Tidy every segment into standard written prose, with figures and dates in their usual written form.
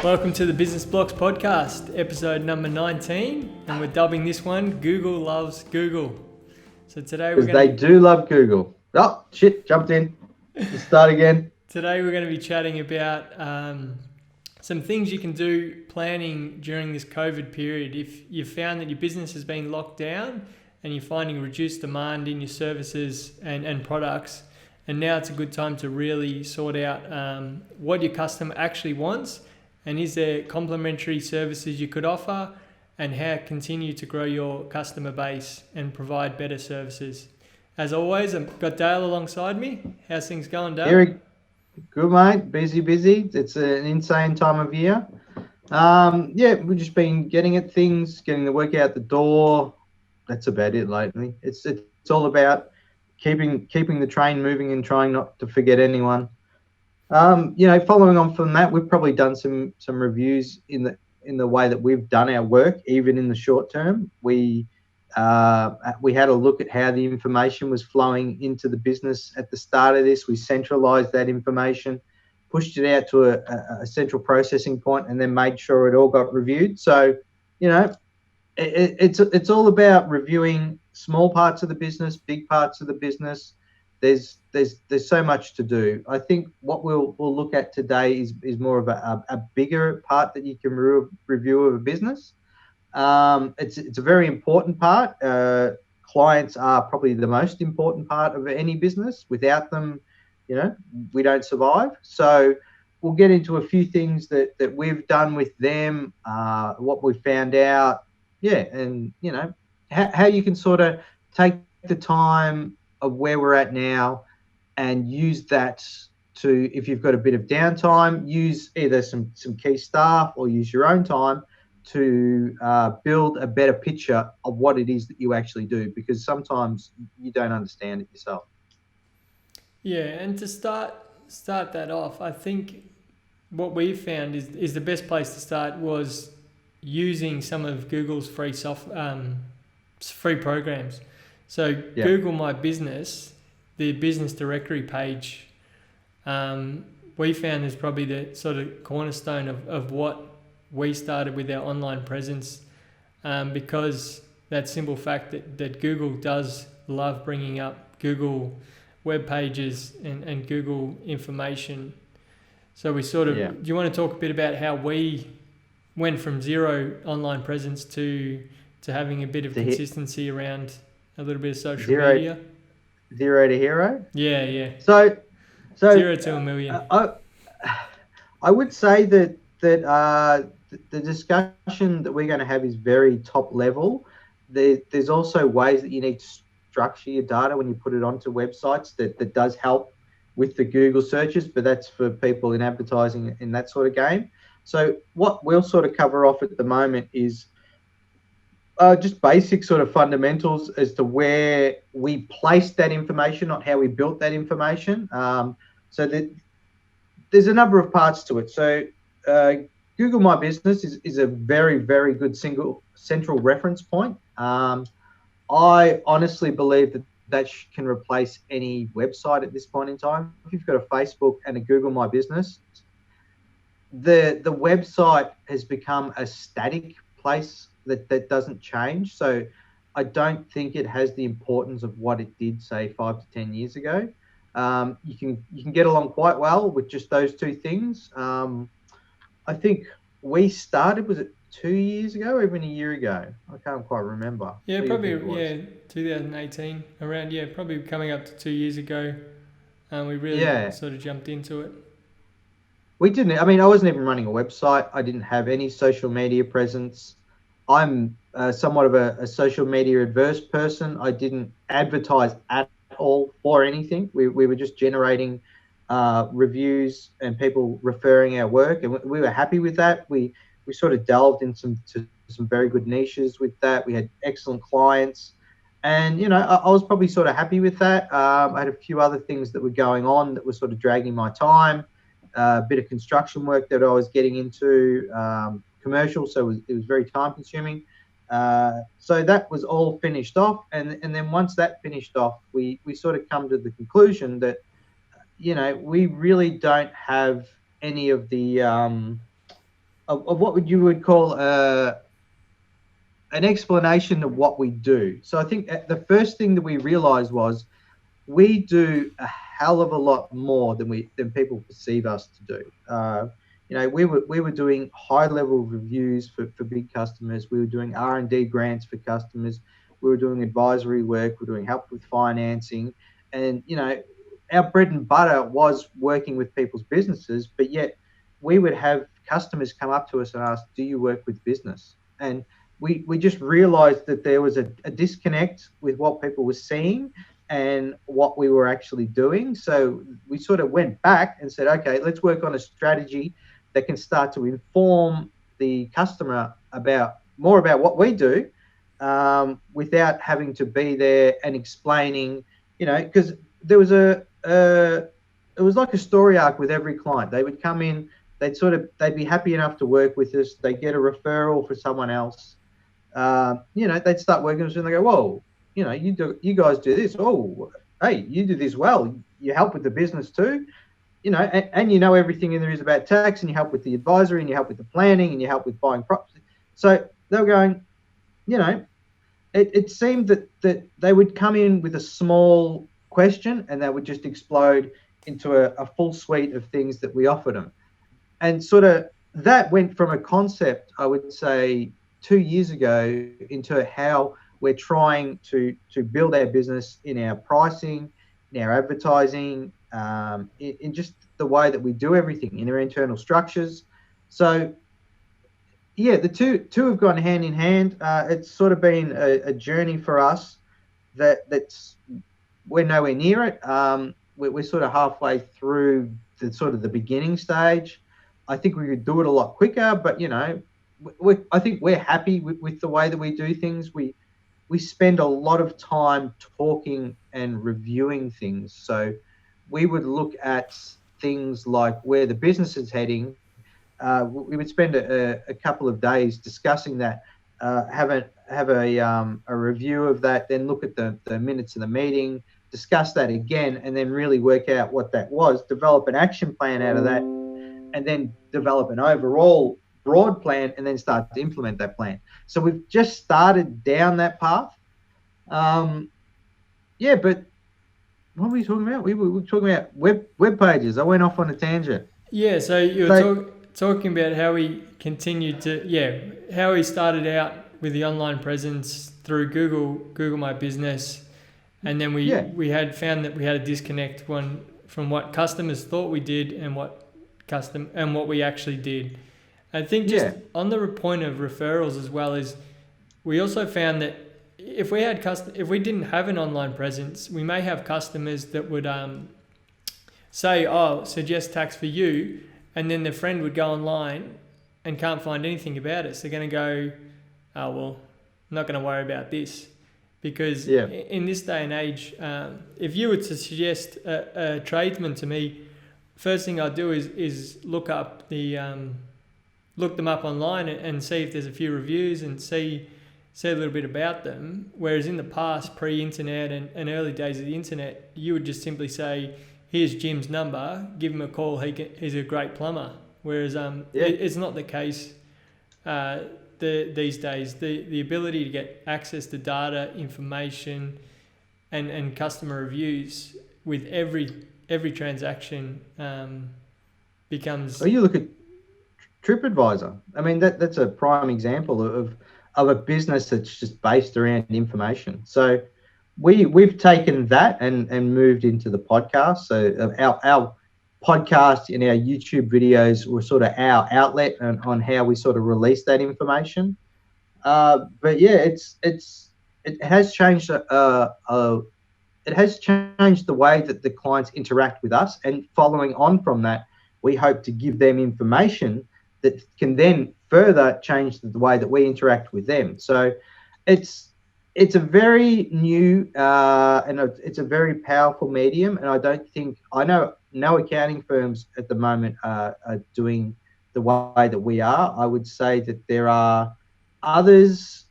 Welcome to the Business Blocks podcast, episode number 19, and we're dubbing this one Google Loves Google. So today Because they do love Google. Oh, shit, jumped in. Let's start again. Today we're going to be chatting about some things you can do planning during this COVID period. If you've found that your business has been locked down and you're finding reduced demand in your services and products, and now it's a good time to really sort out what your customer actually wants, and is there complementary services you could offer, and how continue to grow your customer base and provide better services. As always, I've got Dale alongside me. How's things going, Dale? Eric, good, mate. Busy. It's an insane time of year. We've just been getting the work out the door. That's about it lately. It's all about keeping the train moving and trying not to forget anyone. Following on from that, we've probably done some reviews in the way that we've done our work, even in the short term. We had a look at how the information was flowing into the business at the start of this. We centralized that information, pushed it out to a central processing point, and then made sure it all got reviewed. So, it's all about reviewing small parts of the business, big parts of the business. There's so much to do. I think what we'll look at today is more of a bigger part that you can review of a business. It's a very important part. Clients are probably the most important part of any business. Without them, we don't survive. So we'll get into a few things that we've done with them, what we found out, and how you can sort of take the time of where we're at now and use that to, if you've got a bit of downtime, use either some key staff or use your own time to build a better picture of what it is that you actually do, because sometimes you don't understand it yourself. Yeah, and to start that off, I think what we found is the best place to start was using some of Google's free programs. So Google My Business, the business directory page, we found is probably the sort of cornerstone of what we started with our online presence, because that simple fact that Google does love bringing up Google web pages and Google information. So we sort of, do you want to talk a bit about how we went from zero online presence to having a bit of consistency around a little bit of social media? Zero to hero? Yeah. So 0 to 1 million. I would say that the discussion that we're going to have is very top level. There's also ways that you need to structure your data when you put it onto websites that does help with the Google searches, but that's for people in advertising in that sort of game. So what we'll sort of cover off at the moment is just basic sort of fundamentals as to where we placed that information, not how we built that information. So that there's a number of parts to it. So Google My Business is a very, very good central reference point. I honestly believe that can replace any website at this point in time. If you've got a Facebook and a Google My Business, the website has become a static place that doesn't change. So I don't think it has the importance of what it did, say, 5 to 10 years ago. You can get along quite well with just those two things. I think we started, was it 2 years ago or even a year ago? I can't quite remember. Yeah, probably 2018 around. Yeah, probably coming up to 2 years ago. We really sort of jumped into it. We didn't. I mean, I wasn't even running a website. I didn't have any social media presence. I'm somewhat of a social media adverse person. I didn't advertise at all for anything. We were just generating reviews and people referring our work, and we were happy with that. We sort of delved into some very good niches with that. We had excellent clients, and I was probably sort of happy with that. I had a few other things that were going on that were sort of dragging my time. A bit of construction work that I was getting into, commercial, so it was very time consuming. So that was all finished off, and then once that finished off, we sort of come to the conclusion that we really don't have any of the of what you would call an explanation of what we do. So I think the first thing that we realized was we do a hell of a lot more than people perceive us to do. We were doing high level reviews for big customers. We were doing R&D grants for customers. We were doing advisory work. We were doing help with financing, and our bread and butter was working with people's businesses. But yet, we would have customers come up to us and ask, "Do you work with business?" And we just realized that there was a disconnect with what people were seeing and what we were actually doing. So we sort of went back and said, okay, let's work on a strategy that can start to inform the customer about more about what we do, without having to be there and explaining, because there was it was like a story arc with every client. They would come in, they'd be happy enough to work with us. They get a referral for someone else. They'd start working with us and they go, whoa, you guys do this. Oh, hey, you do this well. You help with the business too, and you know everything there is about tax, and you help with the advisory, and you help with the planning, and you help with buying property. So they were going, it seemed that they would come in with a small question and they would just explode into a full suite of things that we offered them. And sort of that went from a concept, I would say, 2 years ago into how we're trying to build our business in our pricing, in our advertising, in just the way that we do everything in our internal structures. So yeah, the two have gone hand in hand. It's sort of been a journey for us that's we're nowhere near it. We're sort of halfway through the sort of the beginning stage. I think we could do it a lot quicker, but I think we're happy with the way that we do things. We spend a lot of time talking and reviewing things. So we would look at things like where the business is heading. We would spend a couple of days discussing that, have a review of that, then look at the minutes of the meeting, discuss that again, and then really work out what that was, develop an action plan out of that, and then develop an overall broad plan, and then start to implement that plan. So we've just started down that path. But what were we talking about? We were talking about web pages. I went off on a tangent. Yeah, so you were talking about how we continued how we started out with the online presence through Google My Business, and then we had found that we had a disconnect from what customers thought we did and what we actually did. I think just on the point of referrals as well, is we also found that if we didn't have an online presence, we may have customers that would say, "Oh, suggest tax for you," and then their friend would go online and can't find anything about us. They're going to go, "Oh well, I'm not going to worry about this," because in this day and age, if you were to suggest a tradesman to me, first thing I'd do is look them up online and see if there's a few reviews and see a little bit about them. Whereas in the past, pre-internet and early days of the internet, you would just simply say, "Here's Jim's number, give him a call, he's a great plumber." Whereas it's not the case these days. The ability to get access to data, information, and customer reviews with every transaction becomes... Oh, you look at TripAdvisor. I mean, that's a prime example of a business that's just based around information. So we've taken that and moved into the podcast. So our podcast and our YouTube videos were sort of our outlet on how we sort of release that information. But yeah, it has changed. It has changed the way that the clients interact with us, and following on from that, we hope to give them information that can then further change the way that we interact with them. So it's a very new and it's a very powerful medium, and I know no accounting firms at the moment are doing the way that we are. I would say that there are others.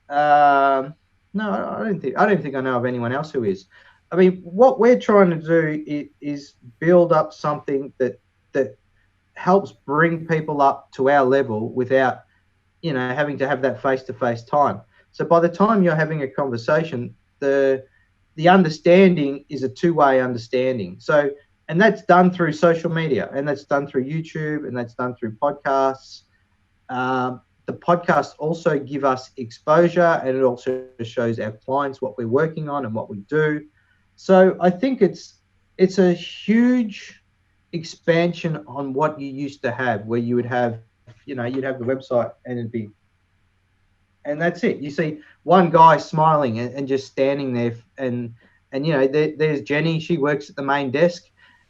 No, I don't think I know of anyone else who is. I mean, what we're trying to do is build up something that helps bring people up to our level without, having to have that face-to-face time. So by the time you're having a conversation, the understanding is a two-way understanding. So, and that's done through social media, and that's done through YouTube, and that's done through podcasts. The podcasts also give us exposure, and it also shows our clients what we're working on and what we do. So I think it's a huge expansion on what you used to have, where you would have, you'd have the website and and that's it. You see one guy smiling and just standing there, and there's Jenny. She works at the main desk,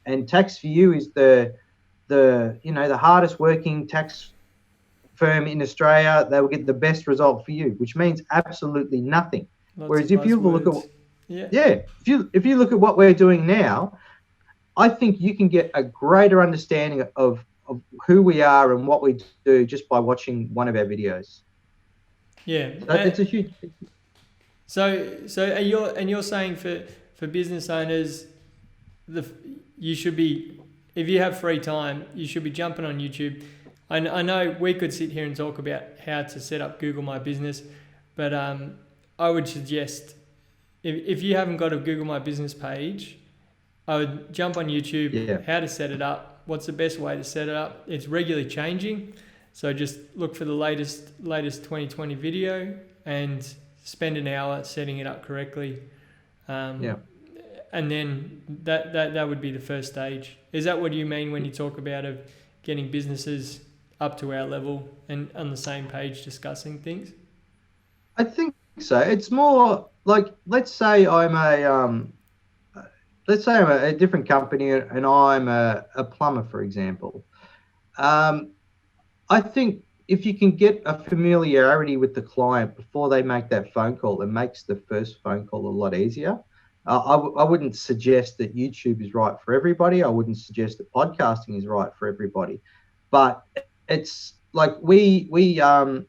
and Tax for You is the hardest working tax firm in Australia. They will get the best result for you, which means absolutely nothing. Lots Whereas of if you look buzzwords. if you look at what we're doing now, I think you can get a greater understanding of who we are and what we do just by watching one of our videos. Yeah. So it's a huge. So you're saying for business owners, you should be, if you have free time, you should be jumping on YouTube. I know we could sit here and talk about how to set up Google My Business, but I would suggest if you haven't got a Google My Business page, I would jump on YouTube, how to set it up, what's the best way to set it up. It's regularly changing, so just look for the latest 2020 video and spend an hour setting it up correctly. And then that would be the first stage. Is that what you mean when you talk about of getting businesses up to our level and on the same page discussing things? I think so. It's more like, let's say I'm a different company and I'm a plumber, for example. I think if you can get a familiarity with the client before they make that phone call, it makes the first phone call a lot easier. I wouldn't suggest that YouTube is right for everybody. I wouldn't suggest that podcasting is right for everybody. But it's like we had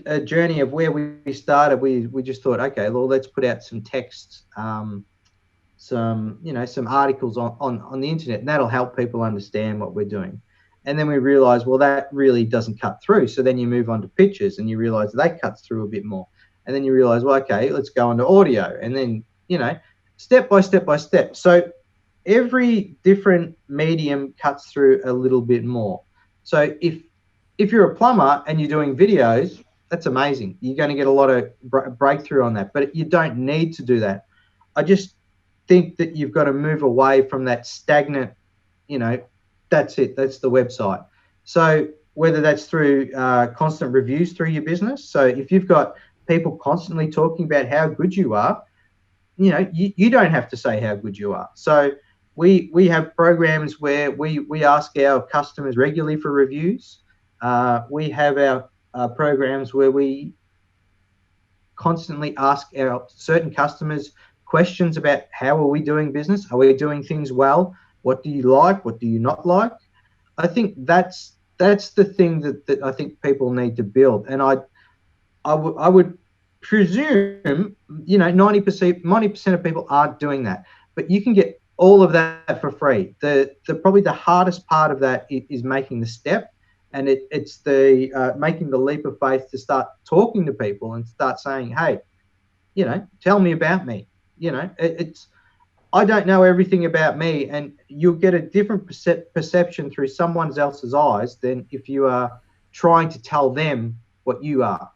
a journey of where we started. We just thought, okay, well, let's put out some texts, some articles on the internet, and that'll help people understand what we're doing. And then we realized, well, that really doesn't cut through. So then you move on to pictures and you realize that cuts through a bit more. And then you realize, well, okay, let's go on to audio. And then, step by step. So every different medium cuts through a little bit more. So if you're a plumber and you're doing videos, that's amazing. You're going to get a lot of breakthrough on that. But you don't need to do that. I just think that you've got to move away from that stagnant, that's it. That's the website. So whether that's through constant reviews through your business. So if you've got people constantly talking about how good you are, you don't have to say how good you are. So we have programs where we ask our customers regularly for reviews. We have our programs where we constantly ask our certain customers questions about how are we doing business? Are we doing things well? What do you like? What do you not like? I think that's the thing that I think people need to build. And I would presume, 90% of people aren't doing that. But you can get all of that for free. Probably the hardest part of that is making the step, and it's the making the leap of faith to start talking to people and start saying, hey, tell me about me. I don't know everything about me, and you'll get a different perception through someone else's eyes than if you are trying to tell them what you are.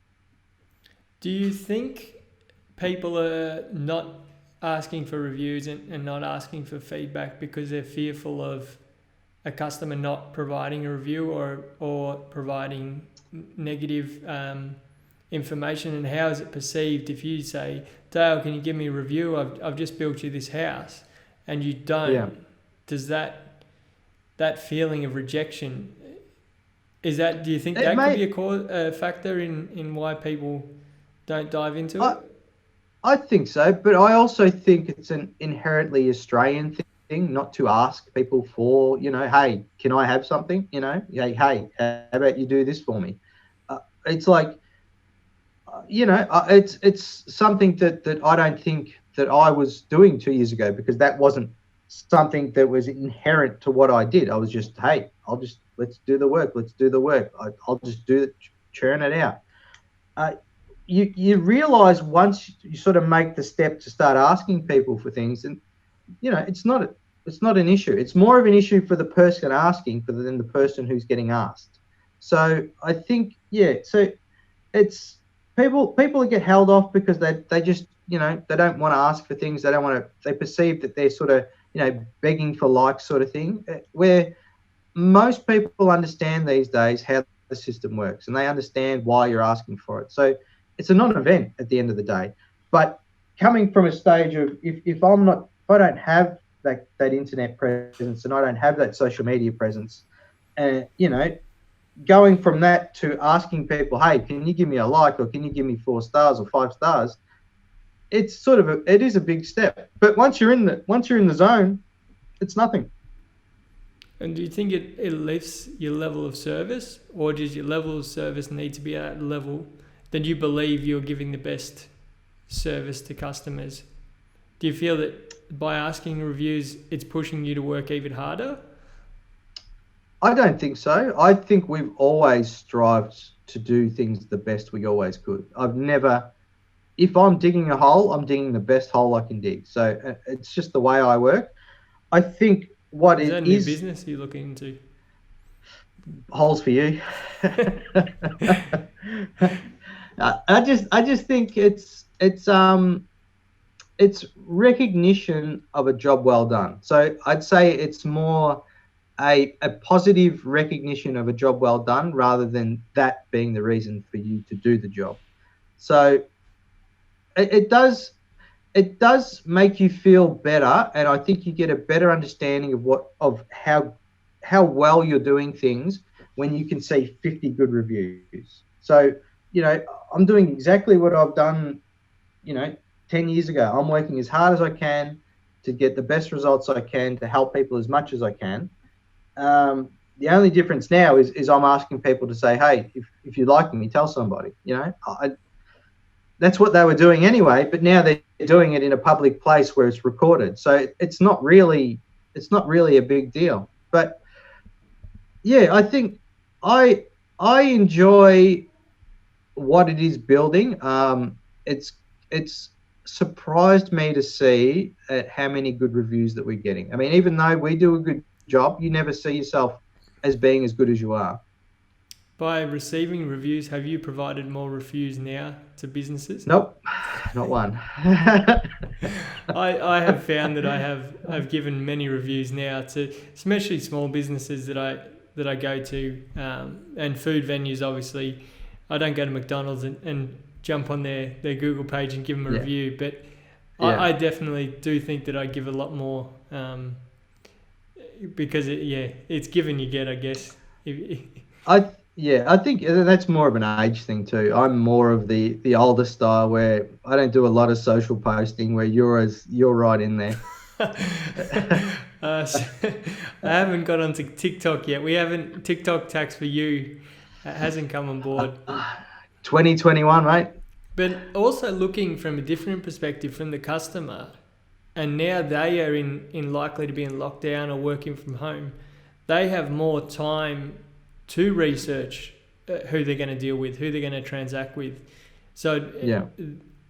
Do you think people are not asking for reviews and not asking for feedback because they're fearful of a customer not providing a review or providing negative information? And how is it perceived if you say, Dale, can you give me a review? I've just built you this house, and you don't. Yeah. Does that feeling of rejection, do you think that could be a factor in why people don't dive into it? I think so, but I also think it's an inherently Australian thing not to ask people for, hey, can I have something? Hey, how about you do this for me? It's like, it's something that I don't think that I was doing 2 years ago, because that wasn't something that was inherent to what I did. I was just, hey, let's do the work. Let's do the work. I'll just do it, churn it out. You realize once you sort of make the step to start asking people for things, and it's not an issue. It's more of an issue for the person asking than the person who's getting asked. So I think, so it's people get held off because they just, they don't want to ask for things. They perceive that they're sort of, begging for likes sort of thing, where most people understand these days how the system works, and they understand why you're asking for it. So it's a non-event at the end of the day. But coming from a stage of, if I don't have that internet presence, and I don't have that social media presence, going from that to asking people, hey, can you give me a like, or can you give me 4 stars or 5 stars? It's sort of it is a big step. But once you're in the zone, it's nothing. And do you think it lifts your level of service, or does your level of service need to be at a level that you believe you're giving the best service to customers? Do you feel that by asking reviews, it's pushing you to work even harder? I don't think so. I think we've always strived to do things the best we always could. If I'm digging a hole, I'm digging the best hole I can dig. So it's just the way I work. I think what is it that a new business you're looking into? Holes for you. I just think it's recognition of a job well done. So I'd say it's more a positive recognition of a job well done, rather than that being the reason for you to do the job. So it does make you feel better, and I think you get a better understanding of how well you're doing things when you can see 50 good reviews. So, I'm doing exactly what I've done, 10 years ago. I'm working as hard as I can to get the best results I can, to help people as much as I can. The only difference now is I'm asking people to say, hey, if you like me, tell somebody. That's what they were doing anyway, but now they're doing it in a public place where it's recorded. So it's not really a big deal. But yeah, I think I enjoy what it is building. It's surprised me to see at how many good reviews that we're getting. I mean, even though we do a good job, you never see yourself as being as good as you are. By receiving reviews, have you provided more reviews now to businesses? Nope, not one. I have found that I've given many reviews now to especially small businesses that I go to, and food venues. Obviously, I don't go to McDonald's and jump on their Google page and give them a review, but I definitely do think that I give a lot more, because it's given you get, I guess. I think that's more of an age thing too. I'm more of the older style, where I don't do a lot of social posting, where you're right in there. I haven't got onto TikTok yet. TikTok tax for you hasn't come on board. 2021, mate. But also looking from a different perspective from the customer, and now they are in likely to be in lockdown or working from home, they have more time to research who they're going to deal with, who they're going to transact with. So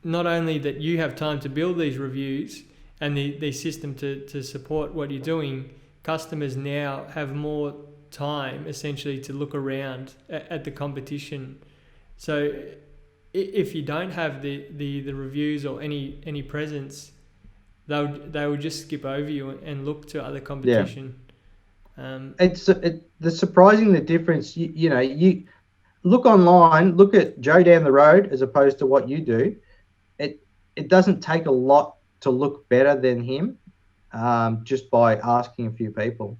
not only that you have time to build these reviews and the system to support what you're doing, customers now have more time essentially to look around at the competition. So if you don't have the reviews or any presence, they will just skip over you and look to other competition. The surprising the difference. You look online, look at Joe down the road as opposed to what you do. It doesn't take a lot to look better than him, just by asking a few people,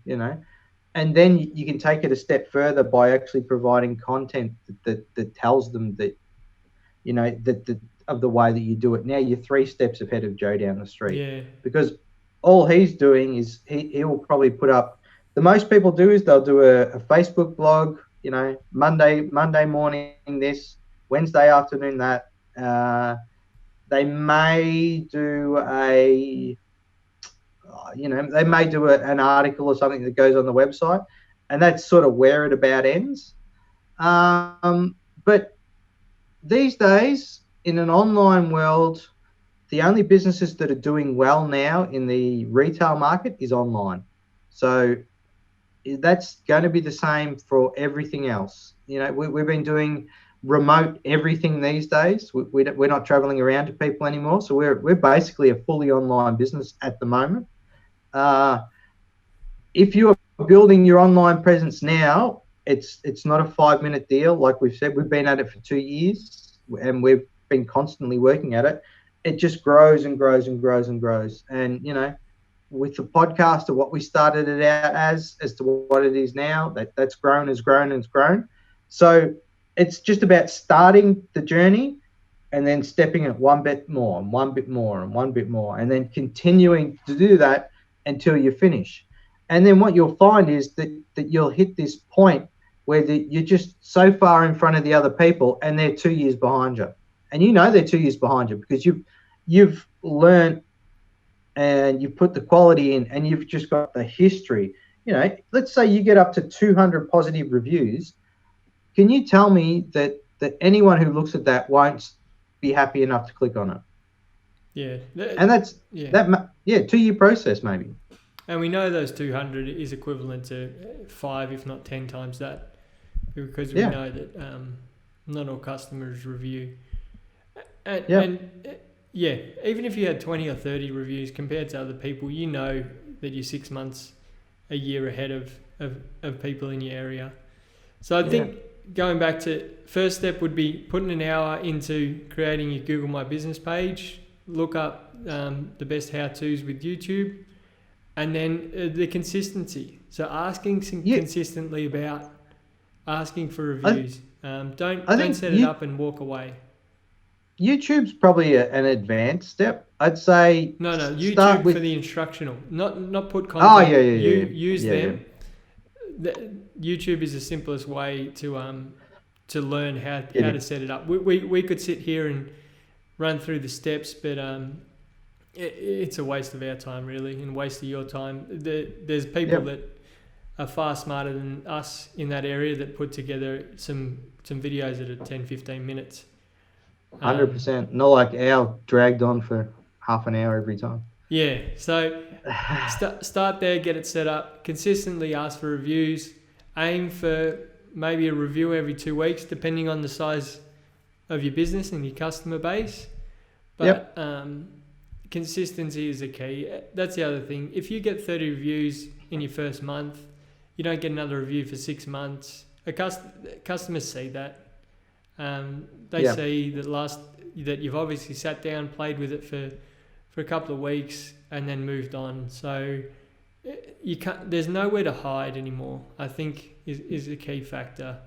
and then you can take it a step further by actually providing content that tells them that, that of the way that you do it. Now you're 3 steps ahead of Joe down the street, because all he's doing is he will probably put up. The most people do is they'll do a Facebook blog, Monday morning this, Wednesday afternoon that. They may do they may do an article or something that goes on the website, and that's sort of where it about ends. But these days, in an online world, the only businesses that are doing well now in the retail market is online. So that's going to be the same for everything else. We've been doing remote everything these days. We're not traveling around to people anymore. So we're basically a fully online business at the moment. If you are building your online presence now, it's not a 5-minute deal. Like we've said, we've been at it for 2 years and we've been constantly working at it. It just grows and grows and grows and grows. And, with the podcast of what we started it out as to what it is now, that's grown, has grown, and has grown. So it's just about starting the journey and then stepping it one bit more and one bit more and one bit more, and then continuing to do that until you finish. And then what you'll find is that you'll hit this point where you're just so far in front of the other people and they're 2 years behind you. And they're 2 years behind you because you've learned and you put the quality in and you've just got the history. Let's say you get up to 200 positive reviews. Can you tell me that anyone who looks at that won't be happy enough to click on it? Yeah. And that's 2-year process maybe. And we know those 200 is equivalent to 5, if not 10 times that, because we know that not all customers review. And even if you had 20 or 30 reviews compared to other people, that you're 6 months, a year ahead of people in your area. So I think going back to first step would be putting an hour into creating your Google My Business page, look up the best how-tos with YouTube, and then the consistency. So asking consistently about asking for reviews. Don't set it up and walk away. YouTube's probably an advanced step. I'd say no. YouTube for the instructional, not put content. Use them. YouTube is the simplest way to learn how to set it up. We could sit here and run through the steps, but it's a waste of our time really, and waste of your time. There's people that are far smarter than us in that area that put together some videos that are 10-15 minutes. 100%. Not like our dragged on for half an hour every time. Yeah, so start there, get it set up, consistently ask for reviews, aim for maybe a review every 2 weeks, depending on the size of your business and your customer base. But consistency is the key. That's the other thing. If you get 30 reviews in your first month, you don't get another review for 6 months. Customers see that. They see that you've obviously sat down, played with it for a couple of weeks, and then moved on. So you can't. There's nowhere to hide anymore, I think is a key factor.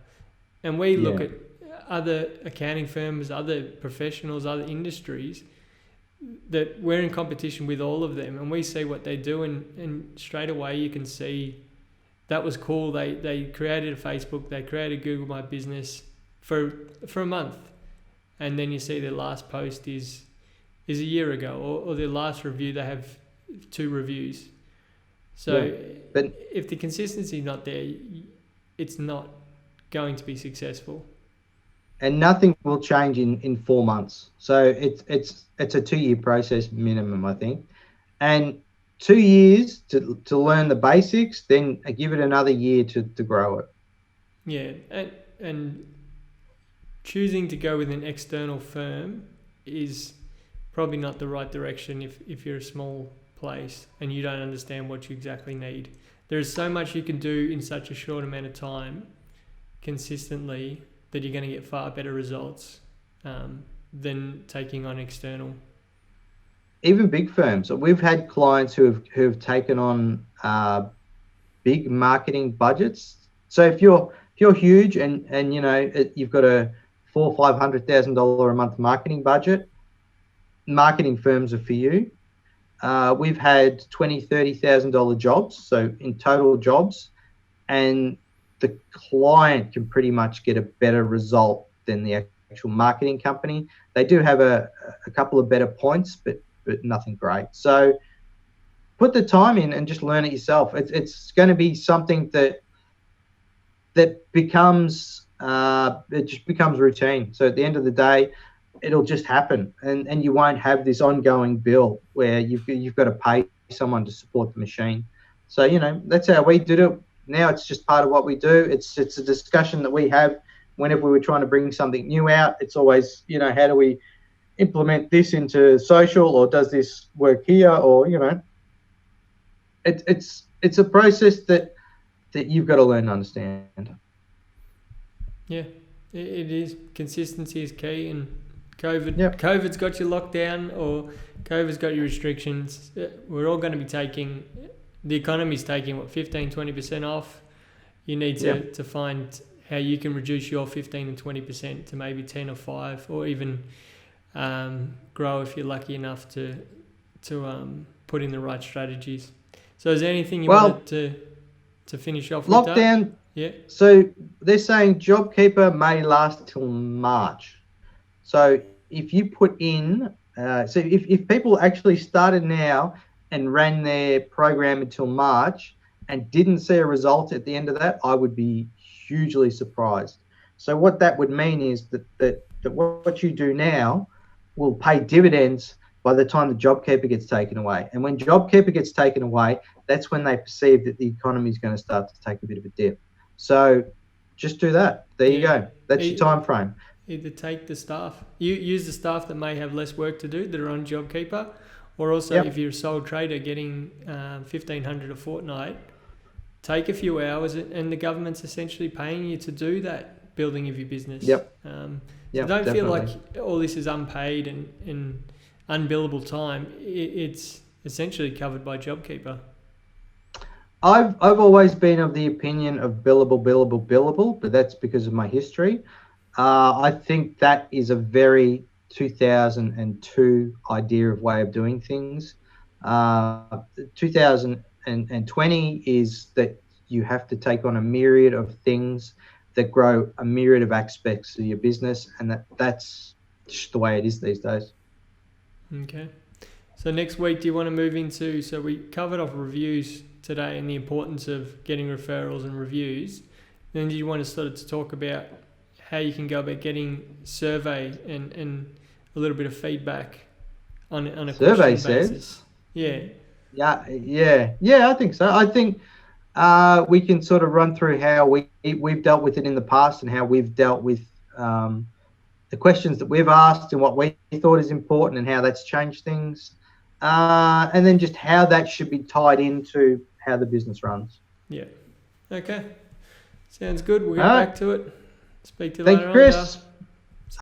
And we look at other accounting firms, other professionals, other industries that we're in competition with all of them, and we see what they do, and straight away you can see that was cool. They created a Facebook, they created Google My Business for a month, and then you see their last post is a year ago, or their last review they have 2 reviews. So but if the consistency is not there, it's not going to be successful. And nothing will change in 4 months. So it's a 2-year process minimum, I think. And 2 years to learn the basics, then give it another year to grow it. Yeah, and choosing to go with an external firm is probably not the right direction if you're a small place and you don't understand what you exactly need. There's so much you can do in such a short amount of time consistently that you're going to get far better results than taking on external. Even big firms. We've had clients who have taken on big marketing budgets. So if you're huge and you've got a $400,000 or $500,000 a month marketing budget, marketing firms are for you. We've had $20,000-$30,000 jobs, so in total jobs, and the client can pretty much get a better result than the actual marketing company. They do have a couple of better points, but nothing great. So put the time in and just learn it yourself. It's going to be something that becomes it just becomes routine. So at the end of the day, it'll just happen, and you won't have this ongoing bill where you've got to pay someone to support the machine. So that's how we did it. Now it's just part of what we do. It's a discussion that we have whenever we were trying to bring something new out. It's always how do we implement this into social, or does this work here, or it's a process that you've got to learn to understand. Yeah, it is. Consistency is key, and COVID's got you locked down, or COVID's got you restrictions. We're all going to be taking, the economy's taking 15-20% off. You need to find how you can reduce your 15 and 20% to maybe 10 or 5, or even grow if you're lucky enough to put in the right strategies. So is there anything you wanted to finish off with lockdown? That? Yeah. So they're saying JobKeeper may last till March. So if you put in, so if people actually started now and ran their program until March and didn't see a result at the end of that, I would be hugely surprised. So what that would mean is that what you do now will pay dividends by the time the JobKeeper gets taken away. And when JobKeeper gets taken away, that's when they perceive that the economy is going to start to take a bit of a dip. So just do that. There you go. That's your time frame. Either take the staff. You use the staff that may have less work to do that are on JobKeeper, or also if you're a sole trader getting $1,500 a fortnight, take a few hours, and the government's essentially paying you to do that building of your business. So don't definitely feel like all this is unpaid and unbillable time. It's essentially covered by JobKeeper. I've always been of the opinion of billable, but that's because of my history. I think that is a very 2002 idea of way of doing things. 2020 is that you have to take on a myriad of things that grow a myriad of aspects of your business, and that's just the way it is these days. Okay. So next week, do you want to move into, so we covered off reviews today and the importance of getting referrals and reviews. Then do you want to sort of talk about how you can go about getting survey and a little bit of feedback on a survey basis? Yeah, I think so. I think we can sort of run through how we've dealt with it in the past and how we've dealt with the questions that we've asked and what we thought is important and how that's changed things. And then just how that should be tied into how the business runs. Yeah. Okay. Sounds good. We'll get back to it. Speak to you later on. Thank you, Chris.